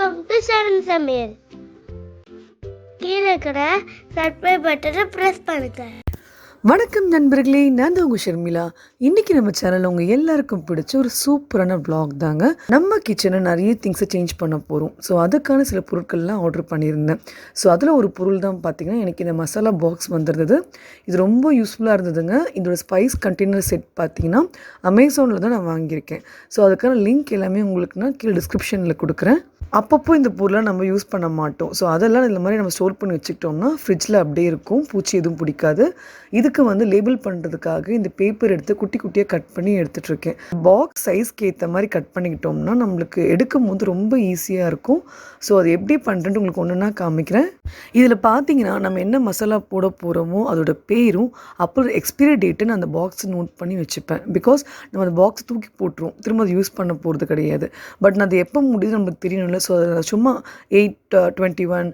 Welcome to சரண் சமையல். கீழே இருக்கிற சப்ஸ்கிரைப் பட்டனை ப்ரெஸ் பண்ணுங்க. வணக்கம் நண்பர்களே, நான் தான் உங்கள் ஷர்மிளா. இன்றைக்கி நம்ம சேனலில் உங்கள் எல்லாருக்கும் பிடிச்ச ஒரு சூப்பரான vlog தாங்க. நம்ம கிச்சனை நிறைய திங்ஸை சேஞ்ச் பண்ண போகிறோம். ஸோ அதுக்கான சில பொருட்கள்லாம் ஆர்டர் பண்ணியிருந்தேன். ஸோ அதில் ஒரு பொருள் தான் பார்த்திங்கன்னா எனக்கு இந்த மசாலா பாக்ஸ் வந்துருந்தது. இது ரொம்ப யூஸ்ஃபுல்லாக இருந்ததுங்க. இதோட ஸ்பைஸ் கண்டெய்னர் செட் பார்த்திங்கன்னா அமேசானில் தான் நான் வாங்கியிருக்கேன். ஸோ அதுக்கான லிங்க் எல்லாமே உங்களுக்கு நான் கீழே டிஸ்கிரிப்ஷனில் கொடுக்குறேன். அப்பப்போ இந்த பொருளை நம்ம யூஸ் பண்ண மாட்டோம். ஸோ அதெல்லாம் இந்த மாதிரி நம்ம ஸ்டோர் பண்ணி வச்சுக்கிட்டோம்னா ஃப்ரிட்ஜில் அப்படியே இருக்கும், பூச்சி எதுவும் பிடிக்காது. இதுக்கு வந்து லேபிள் பண்ணுறதுக்காக இந்த பேப்பர் எடுத்து குட்டி குட்டியாக கட் பண்ணி எடுத்துகிட்ருக்கேன். பாக்ஸ் சைஸ்க்கு ஏற்ற மாதிரி கட் பண்ணிக்கிட்டோம்னா நம்மளுக்கு எடுக்கும் போது ரொம்ப ஈஸியாக இருக்கும். ஸோ அது எப்படி பண்ணுறேன்ட்டு உங்களுக்கு ஒன்றுனா காமிக்கிறேன். இதில் பார்த்தீங்கன்னா நம்ம என்ன மசாலா போட போகிறோமோ அதோட பேரும் அப்புறம் எக்ஸ்பைரி டேட்டு நான் அந்த பாக்ஸ் நோட் பண்ணி வச்சுப்பேன். பிகாஸ் நம்ம அந்த பாக்ஸ் தூக்கி போட்டுருவோம், திரும்ப அது யூஸ் பண்ண போகிறது கிடையாது. பட் நான் அது எப்போ முடியுது நம்மளுக்கு தெரியணும்ல. ஸோ அதில் சும்மா 8/21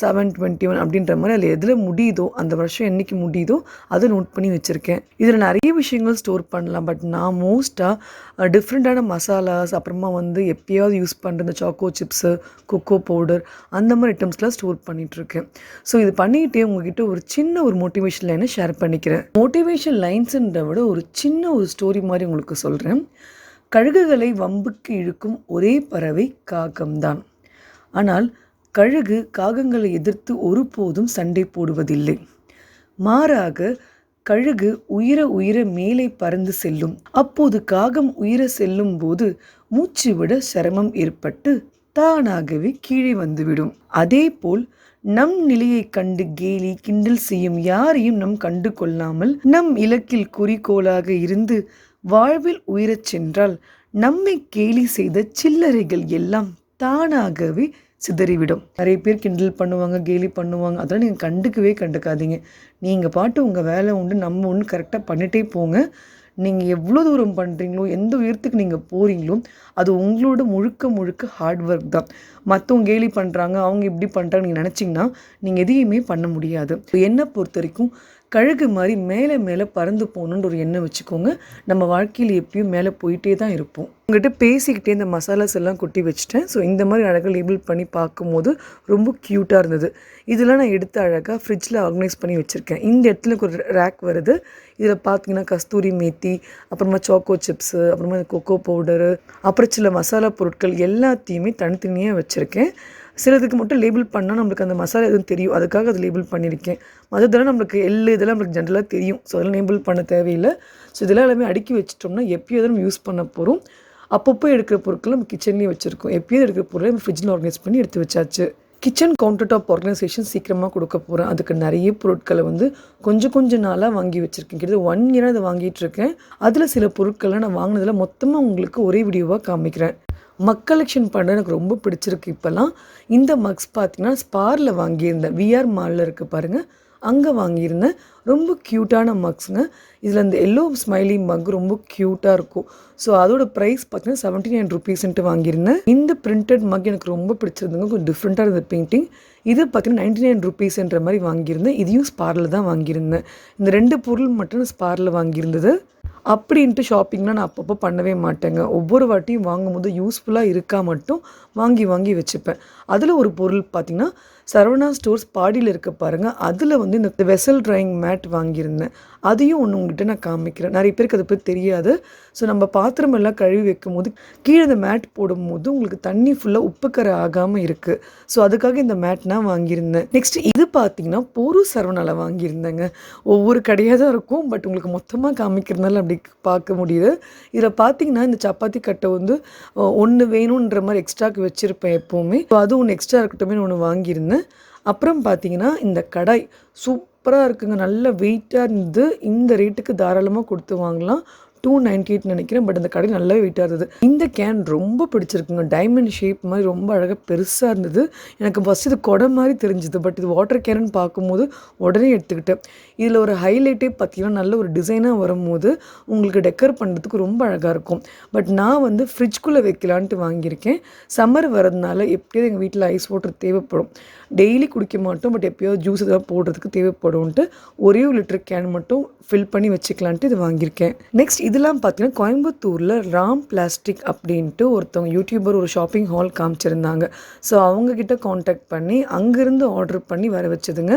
7/21 அப்படின்ற மாதிரி அதில் எதில் முடியுதோ அந்த வருஷம் என்றைக்கு முடியுதோ அதை நோட் பண்ணி வச்சுருக்கேன். இதில் நிறைய விஷயங்கள் ஸ்டோர் பண்ணலாம். பட் நான் மோஸ்ட்டாக டிஃப்ரெண்ட்டான மசாலாஸ், அப்புறமா வந்து எப்பயாவது யூஸ் பண்ணுற இந்த சாக்கோ சிப்ஸு, கொக்கோ பவுடர், அந்த மாதிரி ஐட்டம்ஸ்லாம் ஸ்டோர் பண்ணிகிட்ருக்கேன். ஸோ இது பண்ணிக்கிட்டே உங்ககிட்ட ஒரு சின்ன ஒரு மோட்டிவேஷன் லைனை ஷேர் பண்ணிக்கிறேன். மோட்டிவேஷன் லைன்ஸுன்ற விட ஒரு சின்ன ஒரு ஸ்டோரி மாதிரி உங்களுக்கு சொல்கிறேன். கழுகுகளை வம்புக்கு இழுக்கும் ஒரே பறவை காகம்தான். ஆனால் கழுகு காகங்களை எதிர்த்து ஒருபோதும் சண்டை போடுவதில்லை. மாறாக கழுகு உயிர மேலே பறந்து செல்லும். அப்போது காகம் உயிர செல்லும் போது மூச்சு விட சிரமம் ஏற்பட்டு தானாகவே கீழே வந்துவிடும். அதேபோல் நம் நிலையை கண்டு கேலி கிண்டல் செய்யும் யாரையும் நம் கண்டு கொள்ளாமல் நம் இலக்கில் குறிக்கோளாக இருந்து வாழ்வில் உயிரச் சென்றால் நம்மை கேலி செய்த சில்லறைகள் எல்லாம் தானாகவே சிதறிவிடும். நிறைய பேர் கிண்டல் பண்ணுவாங்க, கேலி பண்ணுவாங்க. அதெல்லாம் நீங்கள் கண்டுக்காதீங்க. நீங்கள் பாட்டு உங்கள் வேலை உண்டு, நம்ம ஒன்று கரெக்டாக பண்ணிகிட்டே போங்க. நீங்கள் எவ்வளோ தூரம் பண்ணுறீங்களோ, எந்த உயரத்துக்கு நீங்கள் போகிறீங்களோ அது உங்களோட முழுக்க ஹார்ட் ஒர்க் தான். மற்றவங்க கேலி பண்ணுறாங்க, அவங்க இப்படி பண்ணுறாங்க நீங்கள் நினச்சிங்கன்னா நீங்கள் எதையுமே பண்ண முடியாது. என்னை பொறுத்த வரைக்கும் கழுகு மாதிரி மேலே பறந்து போகணுன்ற ஒரு எண்ணம் வச்சுக்கோங்க. நம்ம வாழ்க்கையில் எப்பயும் மேலே போயிட்டே தான் இருப்போம். உங்கள்கிட்ட பேசிக்கிட்டே இந்த மசாலாஸ் எல்லாம் கொட்டி வச்சுட்டேன். ஸோ இந்த மாதிரி அழகாக லேபிள் பண்ணி பார்க்கும்போது ரொம்ப க்யூட்டாக இருந்தது. இதெல்லாம் நான் எடுத்து அழகாக ஃப்ரிட்ஜில் ஆர்கனைஸ் பண்ணி வச்சுருக்கேன். இந்த இடத்துல ஒரு ரேக் வருது. இதில் பார்த்தீங்கன்னா கஸ்தூரி மேத்தி, அப்புறமா சாக்கோ சிப்ஸு, அப்புறமா கொக்கோ பவுடரு, அப்புறம் சில மசாலா பொருட்கள் எல்லாத்தையுமே தனித்தனியாக வச்சுருக்கேன். சிலதுக்கு மட்டும் லேபிள் பண்ணால் நம்மளுக்கு அந்த மசாலா எதுவும் தெரியும், அதுக்காக அது லேபிள் பண்ணியிருக்கேன். மற்றதெல்லாம் நம்மளுக்கு இதெல்லாம் நம்மளுக்கு ஜென்ரலாக தெரியும். ஸோ அதெல்லாம் லேபிள் பண்ண தேவையில்லை. ஸோ இதெல்லாம் எல்லாமே அடுக்கி வச்சிட்டோம்னா எப்பயோ நம்ம யூஸ் பண்ண போகிறோம். அப்பப்போ எடுக்கிற பொருட்கள் நம்ம கிச்சன்லேயே வச்சுருக்கோம். எப்பயோ எடுக்கிற பொருளை நம்ம ஃப்ரிட்ஜில் ஆர்கனைஸ் பண்ணி எடுத்து வச்சாச்சு. கிச்சன் கவுண்டர் டாப் ஆர்கனைசேஷன் சீக்கிரமாக கொடுக்க போகிறேன். அதுக்கு நிறைய பொருட்களை வந்து கொஞ்சம் நாளாக வாங்கி வச்சுருக்கேன். கிட்டத்தட்ட 1 இயராக அதை வாங்கிட்டுருக்கேன். அதில் சில பொருட்கள்லாம் நான் வாங்கினதில் மொத்தமாக உங்களுக்கு ஒரே வீடியோவாக காமிக்கிறேன். மக் கலெக்ஷன் பண்ண எனக்கு ரொம்ப பிடிச்சிருக்கு. இப்போல்லாம் இந்த மக்ஸ் பார்த்திங்கன்னா ஸ்பாரில் வாங்கியிருந்தேன். விஆர் மாலில் இருக்குது பாருங்கள், அங்கே வாங்கியிருந்தேன். ரொம்ப க்யூட்டான மக்ஸுங்க. இதில் இந்த எல்லோ ஸ்மைலி மக் ரொம்ப க்யூட்டாக இருக்கும். ஸோ அதோட ப்ரைஸ் பார்த்தீங்கன்னா 79 rupees வாங்கியிருந்தேன். இந்த பிரிண்டட் மக் எனக்கு ரொம்ப பிடிச்சிருந்துங்க. கொஞ்சம் டிஃப்ரெண்ட்டாக இருந்த பெயிண்டிங். இது பார்த்தீங்கன்னா 99 rupees மாதிரி வாங்கியிருந்தேன். இதையும் ஸ்பாரில் தான் வாங்கியிருந்தேன். இந்த 2 பொருள் மட்டும் ஸ்பாரில் வாங்கியிருந்தது. அப்படின்ட்டு ஷாப்பிங்லாம் நான் அப்பப்போ பண்ணவே மாட்டேங்க. ஒவ்வொரு வாட்டியும் வாங்கும்போது யூஸ்ஃபுல்லாக இருக்கா மட்டும் வாங்கி வச்சுப்பேன். அதில் ஒரு பொருள் பார்த்திங்கன்னா சரவணா ஸ்டோர்ஸ் பாடியில் இருக்க பாருங்கள், அதில் வந்து இந்த வெசல் ட்ராயிங் மேட் வாங்கியிருந்தேன். அதையும் ஒன்று உங்கள்கிட்ட நான் காமிக்கிறேன். நிறைய பேருக்கு அதை பற்றி தெரியாது. ஸோ நம்ம பாத்திரம் எல்லாம் கழுவி வைக்கும் போது கீழே இந்த மேட் போடும்போது உங்களுக்கு தண்ணி ஃபுல்லாக உப்புக்கரை ஆகாமல் இருக்குது. ஸோ அதுக்காக இந்த மேட் நான் வாங்கியிருந்தேன். நெக்ஸ்ட் இது பார்த்திங்கன்னா போரு சரவணாவில் வாங்கியிருந்தேங்க. ஒவ்வொரு கடையாக தான் இருக்கும், பட் உங்களுக்கு மொத்தமாக காமிக்கிறதுனால அப்படி பார்க்க முடியுது. இதில் பார்த்திங்கன்னா இந்த சப்பாத்தி கட்டை வந்து ஒன்று வேணுன்ற மாதிரி எக்ஸ்ட்ராக்கு வச்சுருப்பேன் எப்போவுமே. ஸோ அது ஒன்று எக்ஸ்ட்ரா இருக்கட்டுமே ஒன்று வாங்கியிருந்தேன். அப்புறம் பார்த்தீங்கன்னா இந்த கடாய் சூப்பராக இருக்குங்க. நல்ல வெயிட்டாக இருந்தது. இந்த ரேட்டுக்கு தாராளமாக கொடுத்து வாங்கலாம். 298 நினைக்கிறேன். பட் அந்த கடை நல்லாவே வெயிட்டாக இருந்தது. இந்த கேன் ரொம்ப பிடிச்சிருக்குங்க. டைமண்ட் ஷேப் மாதிரி ரொம்ப அழகாக பெருசாக இருந்தது. எனக்கு ஃபஸ்ட்டு இது குடை மாதிரி தெரிஞ்சுது. பட் இது வாட்டர் கேனுன்னு பார்க்கும்போது உடனே எடுத்துக்கிட்டேன். இதில் ஒரு ஹைலைட்டே பார்த்தீங்கன்னா நல்ல ஒரு டிசைனாக வரும்போது உங்களுக்கு டெக்கர் பண்ணுறதுக்கு ரொம்ப அழகாக இருக்கும். பட் நான் வந்து ஃப்ரிட்ஜ்குள்ளே வைக்கலான்ட்டு வாங்கியிருக்கேன். சம்மர் வரதுனால எப்படியாவது எங்கள் வீட்டில் ஐஸ் வாட்டர் தேவைப்படும். டெய்லி குடிக்க மாட்டோம், பட் எப்போயாவது ஜூஸ் எதாவது போடுறதுக்கு தேவைப்படும்ன்ட்டு ஒரே 1 லிட்டர் கேன் மட்டும் ஃபில் பண்ணி வச்சுக்கலான்ட்டு இது வாங்கியிருக்கேன். நெக்ஸ்ட் இதெல்லாம் பார்த்தீங்கன்னா கோயம்புத்தூரில் ராம் பிளாஸ்டிக் அப்படின்ட்டு ஒருத்தவங்க யூடியூபர் ஒரு ஷாப்பிங் ஹால் காமிச்சிருந்தாங்க. ஸோ அவங்கக்கிட்ட காண்டாக்ட் பண்ணி அங்கேருந்து ஆர்டர் பண்ணி வர வச்சதுங்க.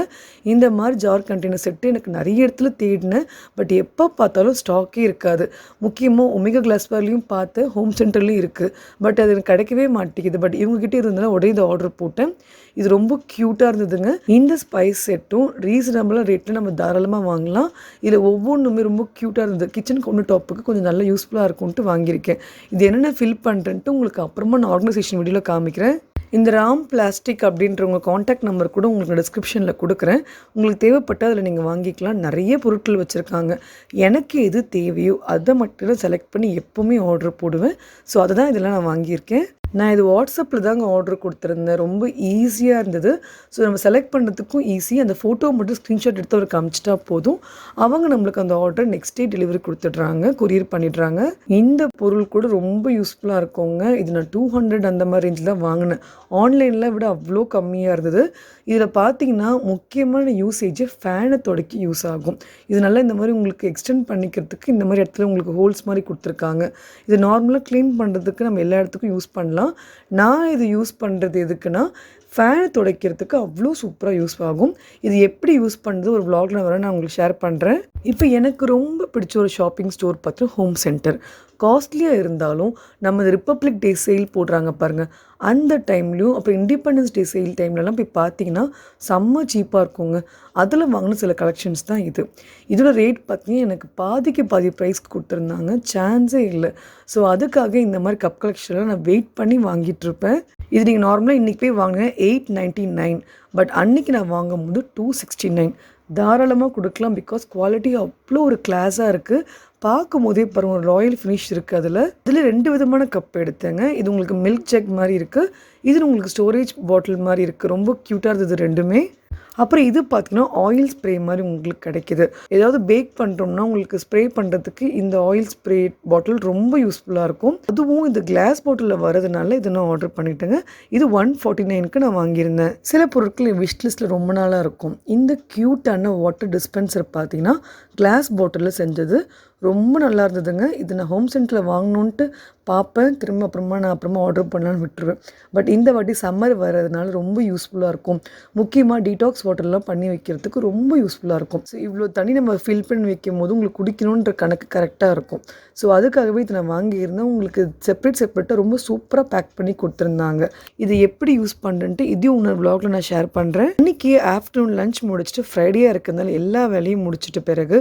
இந்த மாதிரி ஜார் கண்டெய்னர் செட்டு எனக்கு நிறைய இடத்துல தேடினேன். பட் எப்போ பார்த்தாலும் ஸ்டாக்கே இருக்காது. முக்கியமாக ஒமேகா கிளாஸ்வேர்லேயும் பார்த்தேன், ஹோம் சென்டர்லேயும் இருக்குது. பட் அது எனக்கு கிடைக்கவே மாட்டேங்குது. பட் இவங்ககிட்ட இருந்ததுனால உடனே இதை ஆர்டர் போட்டேன். இது ரொம்ப க்யூட்டாக இருந்ததுங்க. இந்த ஸ்பைஸ் செட்டும் ரீசனபிளாக ரேட்டில் நம்ம தாராளமாக வாங்கலாம். இதில் ஒவ்வொன்றுமே ரொம்ப க்யூட்டாக இருந்தது. கிச்சன் கவுண்டர் டாப்புக்கு கொஞ்சம் நல்லா யூஸ்ஃபுல்லாக இருக்கும்ட்டு வாங்கியிருக்கேன். இது என்னென்ன ஃபில் பண்ணுறேன்ட்டு உங்களுக்கு அப்புறமா நான் ஆர்கனைசேஷன் வீடியோவில் காமிக்கிறேன். இந்த ராம் பிளாஸ்டிக் அப்படின்றவங்க காண்டாக்ட் நம்பர் கூட உங்களுக்கு டிஸ்கிரிப்ஷனில் கொடுக்குறேன். உங்களுக்கு தேவைப்பட்டால் அதில் நீங்கள் வாங்கிக்கலாம். நிறைய பொருட்கள் வச்சுருக்காங்க. எனக்கு எது தேவையோ அதை மட்டும் செலக்ட் பண்ணி எப்போவுமே ஆர்டர் போடுவேன். ஸோ அதை தான் இதெல்லாம் நான் வாங்கியிருக்கேன். நான் இது வாட்ஸ்அப்பில் தாங்க ஆர்டர் கொடுத்துருந்தேன். ரொம்ப ஈஸியாக இருந்தது. ஸோ நம்ம செலக்ட் பண்ணுறதுக்கும் ஈஸி. அந்த ஃபோட்டோ மட்டும் ஸ்க்ரீன்ஷாட் எடுத்து அவருக்கு காமிச்சிட்டா போதும். அவங்க நம்மளுக்கு அந்த ஆர்டர் நெக்ஸ்ட் டே டெலிவரி கொடுத்துட்றாங்க, கொரியர் பண்ணிடுறாங்க. இந்த பொருள் கூட ரொம்ப யூஸ்ஃபுல்லாக இருக்குங்க. இது நான் 200 அந்த மாதிரி ரேஞ்சில் தான் வாங்கினேன். ஆன்லைனில் விட அவ்வளோ கம்மியாக இருந்தது. இதில் பார்த்தீங்கன்னா முக்கியமான யூசேஜ் ஃபேனை தொடக்கி யூஸ் ஆகும். இது நல்லா இந்த மாதிரி உங்களுக்கு எக்ஸ்டெண்ட் பண்ணிக்கிறதுக்கு இந்த மாதிரி இடத்துல உங்களுக்கு ஹோல்ஸ் மாதிரி கொடுத்துருக்காங்க. இது நார்மலாக க்ளீன் பண்ணுறதுக்கு நம்ம எல்லா இடத்துக்கும் யூஸ் பண்ணலாம். நான் இது யூஸ் பண்ணுறது எதுக்குன்னா ஃபேனை துடைக்கிறதுக்கு அவ்வளோ சூப்பராக யூஸ் ஆகும். இது எப்படி யூஸ் பண்ணுறது ஒரு vlogல நான் உங்களுக்கு ஷேர் பண்ணுறேன். இப்போ எனக்கு ரொம்ப பிடிச்ச ஒரு ஷாப்பிங் ஸ்டோர் பார்த்தா ஹோம் சென்டர். காஸ்ட்லியாக இருந்தாலும் நம்ம இந்த ரிப்பப்ளிக் டே சேல் போடுறாங்க பாருங்கள், அந்த டைம்லையும் அப்புறம் இண்டிபெண்டன்ஸ் டே சேல் டைம்லலாம் போய் பார்த்தீங்கன்னா செம்ம சீப்பாக இருக்குங்க. அதில் வாங்கின சில கலெக்ஷன்ஸ் தான் இது. இதோட ரேட் பார்த்தீங்கன்னா எனக்கு பாதிக்கு பாதி ப்ரைஸ்க்கு கொடுத்துருந்தாங்க, சான்ஸே இல்லை. ஸோ அதுக்காக இந்த மாதிரி கப் கலெக்ஷன்லாம் நான் வெயிட் பண்ணி வாங்கிட்டுருப்பேன். இது நீங்கள் நார்மலாக இன்றைக்கி போய் வாங்கினேன் 899, பட் அன்றைக்கி நான் வாங்கும் போது 269. தாராளமாக கொடுக்கலாம். பிகாஸ் குவாலிட்டி அவ்வளோ ஒரு கிளாஸாக இருக்குது. பார்க்கும் போதே பாருங்கள், ஒரு ராயல் ஃபினிஷ் இருக்குது. அதில் 2 விதமான கப் எடுத்தேங்க. இது உங்களுக்கு மில்க் ஜக் மாதிரி இருக்குது, இது உங்களுக்கு ஸ்டோரேஜ் பாட்டில் மாதிரி இருக்குது. ரொம்ப க்யூட்டாக இருந்தது ரெண்டுமே. அப்புறம் இது பார்த்திங்கன்னா ஆயில் ஸ்ப்ரே மாதிரி உங்களுக்கு கிடைக்கிது. ஏதாவது பேக் பண்ணுறோம்னா உங்களுக்கு ஸ்ப்ரே பண்ணுறதுக்கு இந்த ஆயில் ஸ்ப்ரே பாட்டில் ரொம்ப யூஸ்ஃபுல்லாக இருக்கும். அதுவும் இந்த கிளாஸ் பாட்டிலில் வரதுனால இதை நான் ஆர்டர் பண்ணிட்டேங்க. இது 149க்கு நான் வாங்கியிருந்தேன். சில பொருட்கள் என் விஷ் லிஸ்ட்டில் ரொம்ப நாளாக இருக்கும். இந்த க்யூட்டான வாட்டர் டிஸ்பென்சர் பார்த்திங்கன்னா கிளாஸ் பாட்டிலில் செஞ்சது, ரொம்ப நல்லா இருந்ததுங்க. இது நான் ஹோம் சென்டரில் வாங்கணுன்ட்டு பார்ப்பேன், திரும்ப அப்புறமா ஆர்டர் பண்ணலான்னு விட்டுருவேன். பட் இந்த வாட்டி சம்மர் வர்றதுனால ரொம்ப யூஸ்ஃபுல்லாக இருக்கும். முக்கியமாக டீடாக்ஸ் வாட்டர்லாம் பண்ணி வைக்கிறதுக்கு ரொம்ப யூஸ்ஃபுல்லாக இருக்கும். ஸோ இவ்வளோ தண்ணி நம்ம ஃபில் பண்ணி வைக்கும் போது உங்களுக்கு குடிக்கணுன்ற கணக்கு கரெக்டாக இருக்கும். ஸோ அதுக்காகவே இதை நான் வாங்கியிருந்தேன். உங்களுக்கு செப்பரேட்டாக ரொம்ப சூப்பராக பேக் பண்ணி கொடுத்துருந்தாங்க. இது எப்படி யூஸ் பண்ணுறேன்ட்டு இதையும் இன்னொரு vlogல நான் ஷேர் பண்ணுறேன். இன்றைக்கி ஆஃப்டர்நூன் லஞ்ச் முடிச்சுட்டு ஃப்ரைடேயாக இருக்கிறதுனால எல்லா வேலையும் முடிச்சுட்டு பிறகு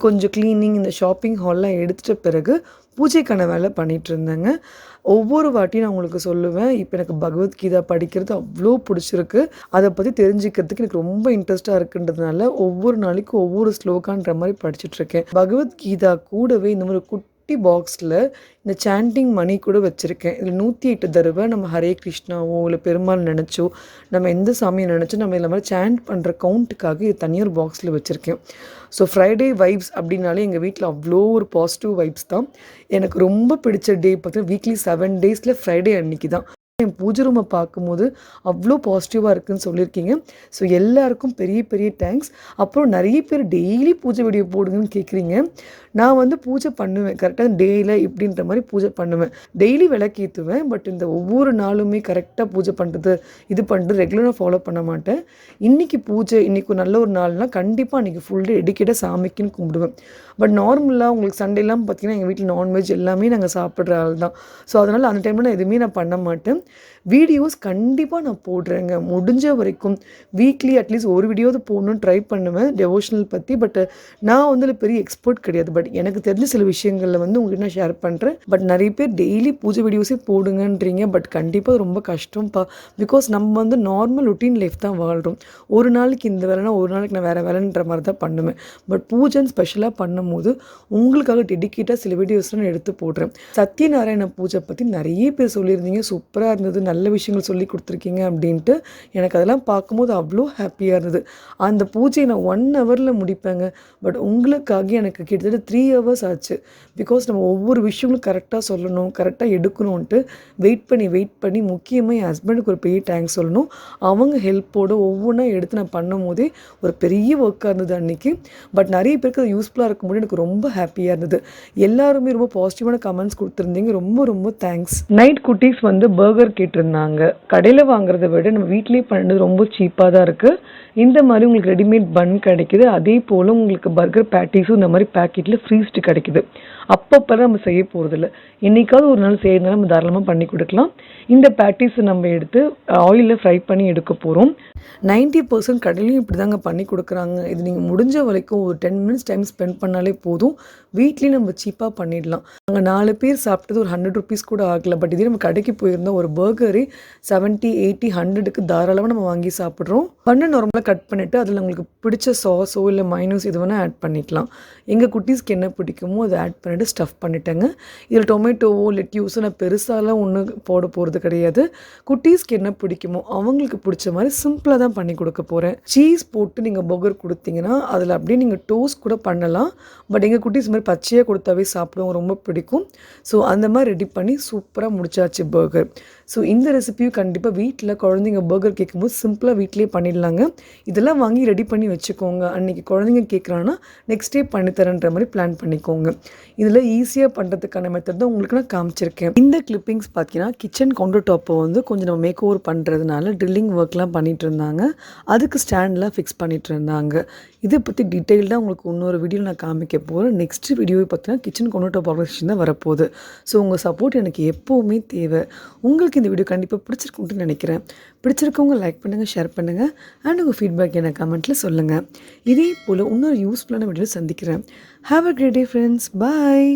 கொஞ்சம் க்ளீனிங், இந்த ஷாப்பிங் ஹால்லாம் எடுத்துகிட்ட பிறகு பூஜைக்கான வேலை பண்ணிகிட்டு இருந்தேங்க. ஒவ்வொரு வாட்டியும் நான் உங்களுக்கு சொல்லுவேன், இப்போ எனக்கு பகவத்கீதா படிக்கிறது அவ்வளோ பிடிச்சிருக்கு. அதை பற்றி தெரிஞ்சுக்கிறதுக்கு எனக்கு ரொம்ப இன்ட்ரெஸ்ட்டாக இருக்குன்றதுனால ஒவ்வொரு நாளைக்கும் ஒவ்வொரு ஸ்லோகான்ற மாதிரி படிச்சுட்ருக்கேன். பகவத்கீதா கூடவே இந்த மாதிரி குட்டி பாக்ஸில் இந்த சாண்டிங் மணி கூட வச்சுருக்கேன். இதில் 108 தடவை நம்ம ஹரே கிருஷ்ணாவோ இல்லை பெருமாள் நினச்சோ, நம்ம எந்த சாமியை நினச்சோ நம்ம இந்த மாதிரி சாண்ட் பண்ணுற கவுண்ட்டுக்காக இது தனியாக ஒரு பாக்ஸில் வச்சுருக்கேன். ஸோ ஃப்ரைடே வைப்ஸ் அப்படின்னாலே எங்கள் வீட்டில் அவ்வளோ ஒரு பாசிட்டிவ் வைப்ஸ் தான். எனக்கு ரொம்ப பிடிச்ச டே பார்த்தீங்கன்னா வீக்லி 7 டேஸில் ஃப்ரைடே அன்றைக்கி தான். என் பூஜை ரூமை பார்க்கும்போது அவ்வளோ பாசிட்டிவாக இருக்குதுன்னு சொல்லியிருக்கீங்க. ஸோ எல்லாருக்கும் பெரிய பெரிய தேங்க்ஸ். அப்புறம் நிறைய பேர் டெய்லி பூஜை வீடியோ போடுங்கன்னு கேட்குறீங்க. நான் பூஜை பண்ணுவேன் கரெக்டாக டேயில் இப்படின்ற மாதிரி பூஜை பண்ணுவேன். டெய்லி விளக்கேற்றுவேன். பட் இந்த ஒவ்வொரு நாளுமே கரெக்டாக பூஜை பண்ணுறது இது பண்ணுறது ரெகுலராக ஃபாலோ பண்ண மாட்டேன். இன்றைக்கி பூஜை, இன்றைக்கி நல்ல ஒரு நாள்னால் கண்டிப்பாக அன்றைக்கி ஃபுல் டே டெடிக்கேட்டாக சாமிக்குன்னு கும்பிடுவேன். பட் நார்மலாக உங்களுக்கு சண்டேலாம் பார்த்திங்கன்னா எங்கள் வீட்டில் நான்வெஜ் எல்லாமே நாங்கள் சாப்பிட்ற ஆள் தான். ஸோ அதனால் அந்த டைமில் நான் எதுவுமே நான் பண்ண மாட்டேன். வீடியோஸ் கண்டிப்பாக நான் போடுறேங்க. முடிஞ்ச வரைக்கும் வீக்லி அட்லீஸ்ட் ஒரு வீடியோவது போடணும்னு ட்ரை பண்ணுவேன் டெவோஷனல் பற்றி. பட் நான் பெரிய எக்ஸ்பர்ட் கிடையாது. பட் எனக்கு தெரிஞ்ச சில விஷயங்களில் உங்கள்கிட்ட நான் ஷேர் பண்ணுறேன். பட் நிறைய பேர் டெய்லி பூஜை வீடியோஸே போடுங்கன்றீங்க. பட் கண்டிப்பாக ரொம்ப கஷ்டம்ப்பா. பிகாஸ் நம்ம நார்மல் ரொட்டீன் லைஃப் தான் வாழ்கிறோம். ஒரு நாளைக்கு இந்த வேலைனா ஒரு நாளைக்கு நான் வேறு வேலைன்ற மாதிரி தான் பண்ணுவேன். பட் பூஜைன்னு ஸ்பெஷலாக பண்ணும்போது உங்களுக்காக டெடிக்கேட்டாக சில வீடியோஸ்லாம் நான் எடுத்து போடுறேன். சத்யநாராயண பூஜை பற்றி நிறைய பேர் சொல்லியிருந்தீங்க, சூப்பராக இருந்தது, நல்ல விஷயங்கள் சொல்லி கொடுத்துருக்கீங்க அப்படின்ட்டு எனக்கு அதெல்லாம் பார்க்கும்போது அவ்வளோ ஹாப்பியாக இருந்தது. அந்த பூஜையை நான் 1 ஹவரில் முடிப்பேங்க. பட் உங்களுக்காக எனக்கு கிட்டத்தட்ட 3 ஹவர்ஸ் ஆச்சு. பிகாஸ் நம்ம ஒவ்வொரு விஷயங்களும் கரெக்டாக சொல்லணும், கரெக்டாக எடுக்கணுன்ட்டு வெயிட் பண்ணி முக்கியமாக என் ஹஸ்பண்டுக்கு ஒரு பெரிய தேங்க்ஸ் சொல்லணும். அவங்க ஹெல்ப்போடு ஒவ்வொன்றா எடுத்து நான் பண்ணும் போதே ஒரு பெரிய ஒர்க்காக இருந்தது அன்றைக்கி. பட் நிறைய பேருக்கு அது யூஸ்ஃபுல்லாக இருக்கும்போது எனக்கு ரொம்ப ஹாப்பியாக இருந்தது. எல்லாருமே ரொம்ப பாசிட்டிவான கமெண்ட்ஸ் கொடுத்துருந்தீங்க. ரொம்ப ரொம்ப தேங்க்ஸ். நைட் குட்டீஸ் வந்து பர்கர் கேட்டிருந்தாங்க. கடையில் வாங்குறத விட நம்ம வீட்டிலேயே பண்ணுறது ரொம்ப சீப்பாக தான் இருக்குது. இந்த மாதிரி உங்களுக்கு ரெடிமேட் பன் கிடைக்குது. அதே போல் உங்களுக்கு பர்கர் பேட்டிஸும் இந்த மாதிரி பேக்கெட்டில் ஃப்ரீஸ்டு கிடைக்குது. அப்பப்போ நம்ம செய்ய போகிறதில்ல, என்றைக்காவது ஒரு நாள் செய்யறதுனால நம்ம தாராளமாக பண்ணி கொடுக்கலாம். இந்த பேட்டிஸை நம்ம எடுத்து ஆயிலில் ஃப்ரை பண்ணி எடுக்க போகிறோம். 90% கடையிலையும் இப்படி தாங்க பண்ணி கொடுக்குறாங்க. இது நீங்கள் முடிஞ்ச வரைக்கும் ஒரு 10 மினிட்ஸ் டைம் ஸ்பெண்ட் பண்ணாலே போதும். வீட்லேயும் நம்ம சீப்பாக பண்ணிடலாம். நாங்கள் 4 பேர் சாப்பிட்டது ஒரு 100 ருபீஸ் கூட ஆகலை. பட் இதே நம்ம கடைக்கு போயிருந்தோம் ஒரு பர்கரே 70, 80, 100க்கு தாராளமாக நம்ம வாங்கி சாப்பிட்றோம். பண்ணை நார்மலாக கட் பண்ணிவிட்டு அதில் உங்களுக்கு பிடிச்ச சாஸோ இல்லை மைனஸ் இது வேணால் ஆட் பண்ணிக்கலாம். எங்கள் குட்டீஸ்க்கு என்ன பிடிக்குமோ அதை ஆட் பண்ணிவிட்டு ஸ்டஃப் பண்ணிட்டேங்க. இதில் டொமேட்டோவோ லெட்யூஸோ நான் பெருசாலாம் ஒன்றும் போட போகிறது கிடையாது. குட்டீஸ்க்கு என்ன பிடிக்குமோ அவங்களுக்கு பிடிச்ச மாதிரி சிம்பிளாக தான் பண்ணி கொடுக்க போகிறேன். சீஸ் போட்டு நீங்கள் பர்கர் கொடுத்தீங்கன்னா அதில் அப்படியே நீங்கள் டோஸ்ட் கூட பண்ணலாம். பட் எங்கள் குட்டீஸ் மாதிரி பச்சையாக கொடுத்தாவே சாப்பிடுவோம், ரொம்ப பிடிக்கும். ஸோ அந்த மாதிரி ரெடி பண்ணி சூப்பராக முடிச்சாச்சு பர்கர். ஸோ இந்த ரெசிபியும் கண்டிப்பாக வீட்டில் குழந்தைங்க பர்கர் கேட்கும்போது சிம்பிளாக வீட்டிலே பண்ணிடலாங்க. இதெல்லாம் வாங்கி ரெடி பண்ணி வச்சுக்கோங்க. அன்றைக்கி குழந்தைங்க கேட்குறாங்கன்னா நெக்ஸ்ட் டே பண்ணித்தரேன்ற மாதிரி பிளான் பண்ணிக்கோங்க. இதில் ஈஸியாக பண்ணுறதுக்கான மெத்தட் தான் உங்களுக்கு நான் காமிச்சிருக்கேன். இந்த கிளிப்பிங்ஸ் பார்த்தீங்கன்னா கிச்சன் கவுண்டர் டாப்பை வந்து கொஞ்சம் நம்ம மேக் ஓவர் பண்ணுறதுனால ட்ரில்லிங் ஒர்க்லாம் பண்ணிகிட்டு இருந்தாங்க. அதுக்கு ஸ்டாண்ட்லாம் ஃபிக்ஸ் பண்ணிகிட்டு இருந்தாங்க. இதை பற்றி டீட்டெயில்டாக உங்களுக்கு இன்னொரு வீடியோ நான் காமிக்க போகிறேன். நெக்ஸ்ட் வீடியோவை பார்த்தீங்கன்னா கிச்சன் கவுண்டர் டாப் ஆர்கனைசேஷன் தான் வரப்போகுது. ஸோ உங்கள் சப்போர்ட் எனக்கு எப்போவுமே தேவை. உங்களுக்கு இந்த வீடியோ கண்டிப்பாக பிடிச்சிருக்குன்ட்டு நினைக்கிறேன். பிடிச்சிருக்கவங்க லைக் பண்ணுங்கள், ஷேர் பண்ணுங்கள் அண்ட் உங்கள் ஃபீட்பேக் எனக்கு கமெண்ட்டில் சொல்லுங்கள். இதே போல் இன்னொரு யூஸ்ஃபுல்லான வீடியோ சந்திக்கிறேன். Have a great day friends. Bye.